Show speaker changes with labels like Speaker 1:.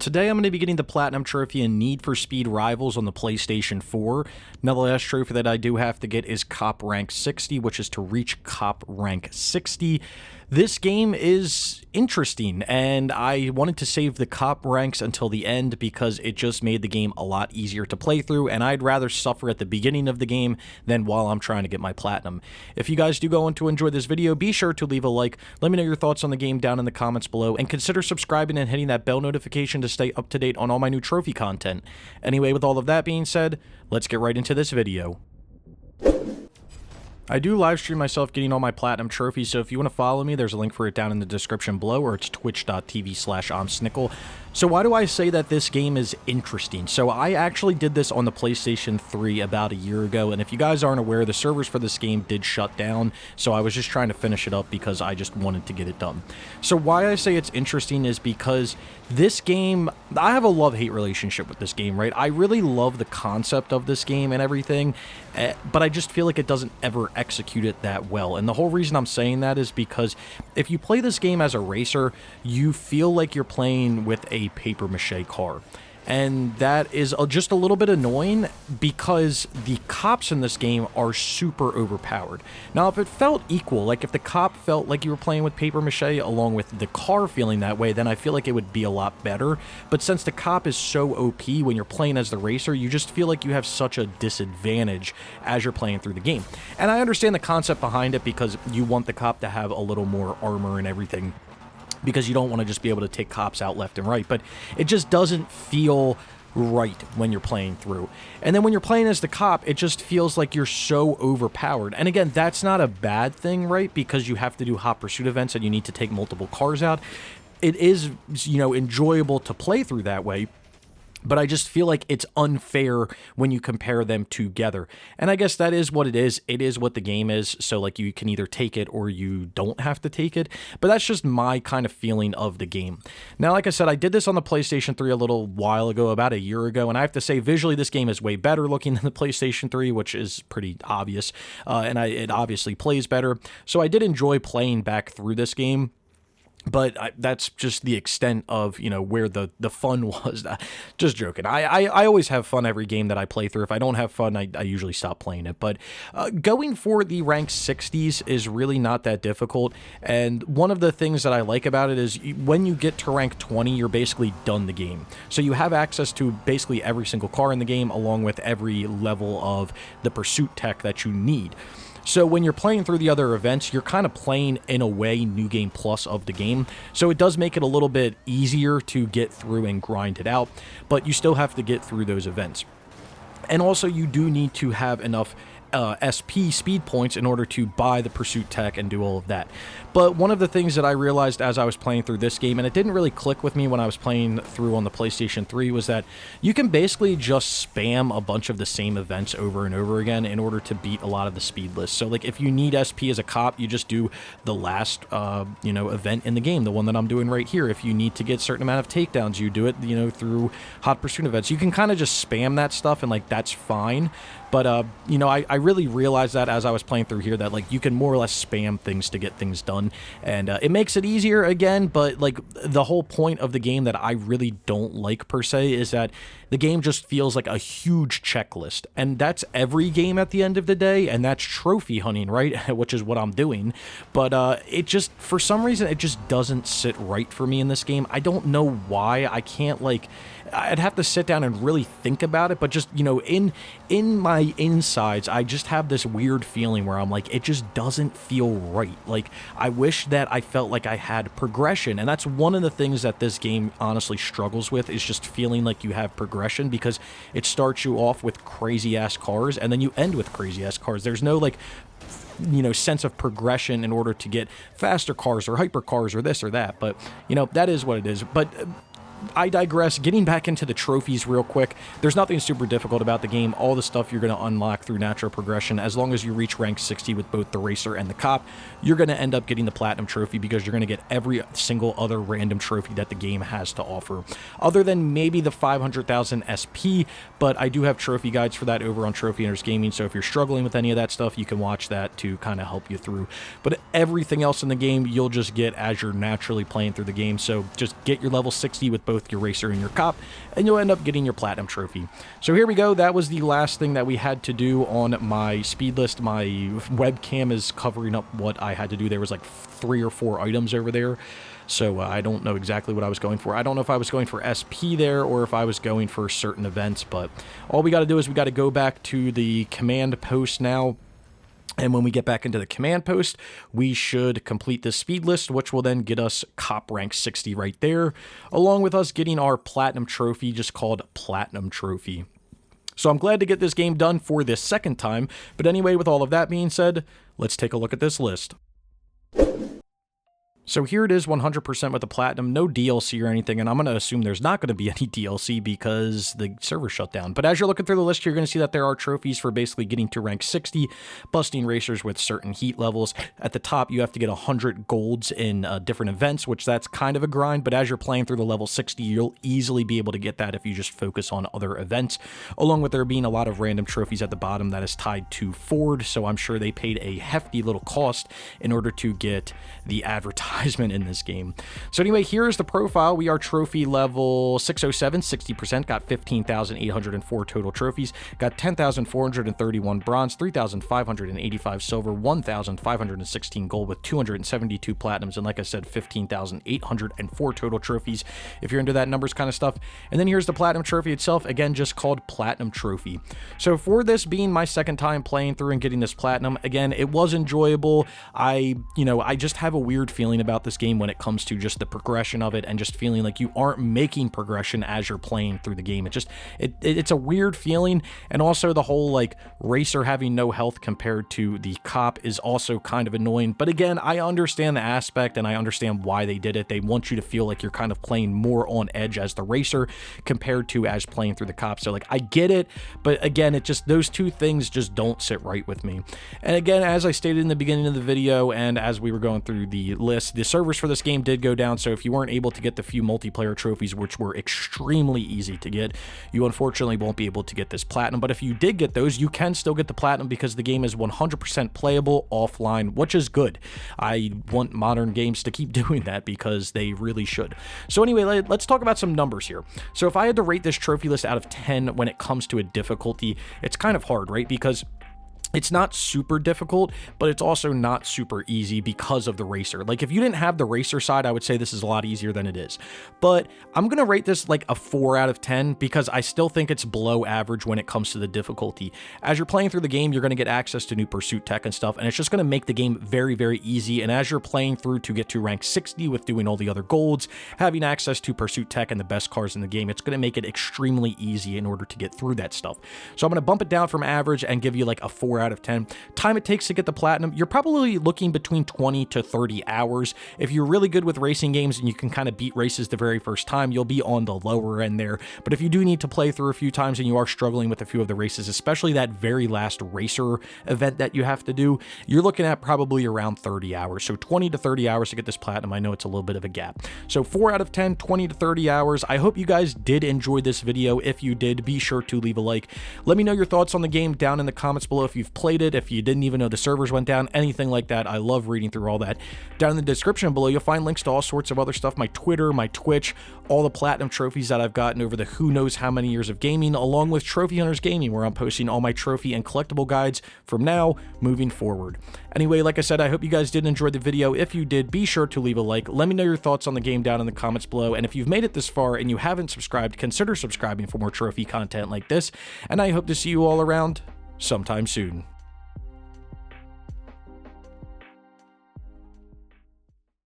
Speaker 1: Today I'm going to be getting the Platinum Trophy in Need for Speed Rivals on the PlayStation 4. Now the last trophy that I do have to get is Cop Rank 60, which is to reach Cop Rank 60. This game is interesting, and I wanted to save the cop ranks until the end because it just made the game a lot easier to play through, and I'd rather suffer at the beginning of the game than while I'm trying to get my platinum. If you guys do go on to enjoy this video, be sure to leave a like, let me know your thoughts on the game down in the comments below, and consider subscribing and hitting that bell notification to stay up to date on all my new trophy content. Anyway, with all of that being said, let's get right into this video. I do live stream myself getting all my platinum trophies, so if you want to follow me, there's a link for it down in the description below, or it's twitch.tv/Snickel. So why do I say that this game is interesting? So I actually did this on the PlayStation 3 about a year ago, and if you guys aren't aware, the servers for this game did shut down, so I was just trying to finish it up because I just wanted to get it done. So why I say it's interesting is because this game, I have a love-hate relationship with this game, right? I really love the concept of this game and everything, but I just feel like it doesn't ever execute it that well. And the whole reason I'm saying that is because if you play this game as a racer, you feel like you're playing with a papier-mâché car. And that is just a little bit annoying because the cops in this game are super overpowered. Now, if it felt equal, like if the cop felt like you were playing with papier-mâché along with the car feeling that way, then I feel like it would be a lot better. But since the cop is so OP when you're playing as the racer, you just feel like you have such a disadvantage as you're playing through the game. And I understand the concept behind it because you want the cop to have a little more armor and everything, because you don't want to just be able to take cops out left and right, but it just doesn't feel right when you're playing through. And then when you're playing as the cop, it just feels like you're so overpowered. And again, that's not a bad thing, right? Because you have to do hot pursuit events and you need to take multiple cars out. It is, you know, enjoyable to play through that way. But I just feel like it's unfair when you compare them together. And I guess that is what it is. It is what the game is. So, like, you can either take it or you don't have to take it. But that's just my kind of feeling of the game. Now, like I said, I did this on the PlayStation 3 a little while ago, about a year ago. And I have to say, visually, this game is way better looking than the PlayStation 3, which is pretty obvious. It obviously plays better. So I did enjoy playing back through this game. But that's just the extent of, you know, where the fun was. Just joking. I always have fun every game that I play through. If I don't have fun, I usually stop playing it. But going for the rank 60s is really not that difficult. And one of the things that I like about it is when you get to rank 20, you're basically done the game. So you have access to basically every single car in the game, along with every level of the pursuit tech that you need. So when you're playing through the other events, you're kind of playing, in a way, New Game Plus of the game. So it does make it a little bit easier to get through and grind it out, but you still have to get through those events. And also, you do need to have enough SP speed points in order to buy the pursuit tech and do all of that. But one of the things that I realized as I was playing through this game, and it didn't really click with me when I was playing through on the PlayStation 3, was that you can basically just spam a bunch of the same events over and over again in order to beat a lot of the speed lists. So like if you need SP as a cop, you just do the last event in the game, the one that I'm doing right here. If you need to get a certain amount of takedowns, you do it, you know, through hot pursuit events. You can kind of just spam that stuff, and like that's fine. But, you know, I really realized that as I was playing through here that, like, you can more or less spam things to get things done. And it makes it easier again, but, like, the whole point of the game that I really don't like, per se, is that the game just feels like a huge checklist. And that's every game at the end of the day, and that's trophy hunting, right? Which is what I'm doing. But it just, for some reason, it just doesn't sit right for me in this game. I don't know why. I can't, like... I'd have to sit down and really think about it, but just, you know, in my insides, I just have this weird feeling where I'm like, it just doesn't feel right. Like, I wish that I felt like I had progression, and that's one of the things that this game honestly struggles with, is just feeling like you have progression, because it starts you off with crazy-ass cars, and then you end with crazy-ass cars. There's no, like, you know, sense of progression in order to get faster cars or hyper cars or this or that, but, you know, that is what it is. But I digress. Getting back into the trophies real quick, there's nothing super difficult about the game. All the stuff you're going to unlock through natural progression. As long as you reach rank 60 with both the racer and the cop, you're going to end up getting the platinum trophy, because you're going to get every single other random trophy that the game has to offer, other than maybe the 500,000 SP. But I do have trophy guides for that over on Trophy Hunters Gaming, so if you're struggling with any of that stuff, you can watch that to kind of help you through. But everything else in the game, you'll just get as you're naturally playing through the game. So just get your level 60 with both your racer and your cop, and you'll end up getting your platinum trophy. So here we go. That was the last thing that we had to do on my speed list. My webcam is covering up what I had to do. There was like 3 or 4 items over there. So I don't know exactly what I was going for. I don't know if I was going for SP there or if I was going for certain events, but all we got to do is we got to go back to the command post now. And when we get back into the command post, we should complete this speed list, which will then get us cop rank 60 right there, along with us getting our platinum trophy, just called platinum trophy. So I'm glad to get this game done for this second time. But anyway, with all of that being said, let's take a look at this list. So here it is, 100% with the platinum, no DLC or anything, and I'm going to assume there's not going to be any DLC because the server shut down. But as you're looking through the list, you're going to see that there are trophies for basically getting to rank 60, busting racers with certain heat levels. At the top, you have to get 100 golds in different events, which that's kind of a grind, but as you're playing through the level 60, you'll easily be able to get that if you just focus on other events, along with there being a lot of random trophies at the bottom that is tied to Ford, so I'm sure they paid a hefty little cost in order to get the advertisement in this game. So anyway, here's the profile. We are trophy level 607, 60%, got 15,804 total trophies, got 10,431 bronze, 3,585 silver, 1,516 gold with 272 platinums, and like I said, 15,804 total trophies if you're into that numbers kind of stuff. And then here's the platinum trophy itself, again, just called platinum trophy. So for this being my second time playing through and getting this platinum, again, it was enjoyable. I just have a weird feeling about this game when it comes to just the progression of it and just feeling like you aren't making progression as you're playing through the game. It's a weird feeling, and also the whole like racer having no health compared to the cop is also kind of annoying. But again, I understand the aspect and I understand why they did it. They want you to feel like you're kind of playing more on edge as the racer compared to as playing through the cop. So like I get it, but again, it just, those two things just don't sit right with me. And again, as I stated in the beginning of the video and as we were going through the list, the servers for this game did go down, so if you weren't able to get the few multiplayer trophies, which were extremely easy to get, you unfortunately won't be able to get this platinum. But if you did get those, you can still get the platinum because the game is 100% playable offline, which is good. I want modern games to keep doing that because they really should. So anyway, let's talk about some numbers here. So if I had to rate this trophy list out of 10 when it comes to a difficulty, it's kind of hard, right? Because it's not super difficult, but it's also not super easy because of the racer. Like if you didn't have the racer side, I would say this is a lot easier than it is. But I'm going to rate this like a 4 out of 10 because I still think it's below average when it comes to the difficulty. As you're playing through the game, you're going to get access to new pursuit tech and stuff, and it's just going to make the game very, very easy. And as you're playing through to get to rank 60 with doing all the other golds, having access to pursuit tech and the best cars in the game, it's going to make it extremely easy in order to get through that stuff. So I'm going to bump it down from average and give you like a 4 out of 10. Time it takes to get the platinum, you're probably looking between 20 to 30 hours. If you're really good with racing games and you can kind of beat races the very first time, you'll be on the lower end there. But if you do need to play through a few times and you are struggling with a few of the races, especially that very last racer event that you have to do, you're looking at probably around 30 hours. So 20 to 30 hours to get this platinum. I know it's a little bit of a gap. So 4 out of 10, 20 to 30 hours. I hope you guys did enjoy this video. If you did, be sure to leave a like. Let me know your thoughts on the game down in the comments below if you've played it, if you didn't even know the servers went down, anything like that. I love reading through all that. Down in the description below, you'll find links to all sorts of other stuff, my Twitter, my Twitch, all the platinum trophies that I've gotten over the who knows how many years of gaming, along with Trophy Hunters Gaming, where I'm posting all my trophy and collectible guides from now moving forward. Anyway, like I said, I hope you guys did enjoy the video. If you did, be sure to leave a like. Let me know your thoughts on the game down in the comments below, and if you've made it this far and you haven't subscribed, consider subscribing for more trophy content like this, and I hope to see you all around sometime soon.